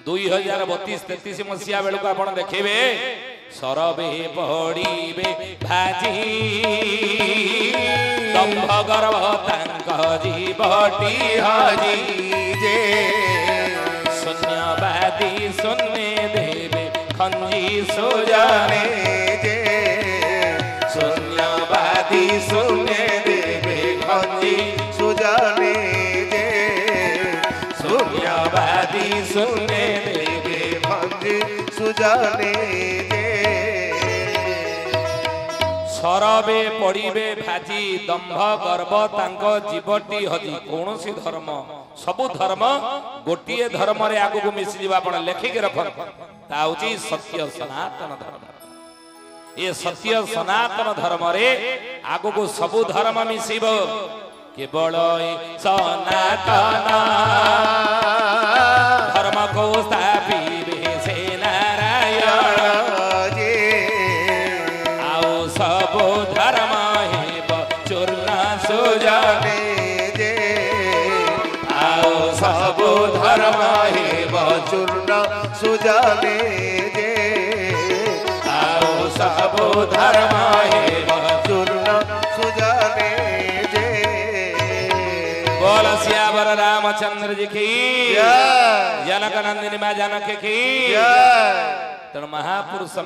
2032-33 मसीहा बेलू को आपण देखिबे सरबे पड़ीबे भाजी दंभ गर्भ तांक जीवटी हजी जे शून्यवादी शून्य देवे खंजी सुजाने जे शून्यवादी शून्य देवे खंजी सुजाने जे शून्यवादी शून्य देवे खंजी सुजाने सरबे पड़ीबे भाजी दंभ गर्भ तांक जीवटी हजी कौन सी धर्म सबु धर्म गोटे धर्म रे आगु को मिसी जीवा आपण लेखिक रखन ता होची सत्य सनातन धर्म ये सत्य सनातन धर्म रे आगु को सबु धर्म मिसिबो केवल सनातन धर्म को स्थापिबे से नारायण जे आओ सबु धर्म हेब चूर्ण सुजाने जे आओ सबु धर्म हेब चूर्ण सुजाने जे आओ सबु धर्म हेब चूर्ण सुजाने जे बोल सियावर रामचंद्र जी की जय जनक नंदिनी मां जानकी की जय। तेणु महापुरुष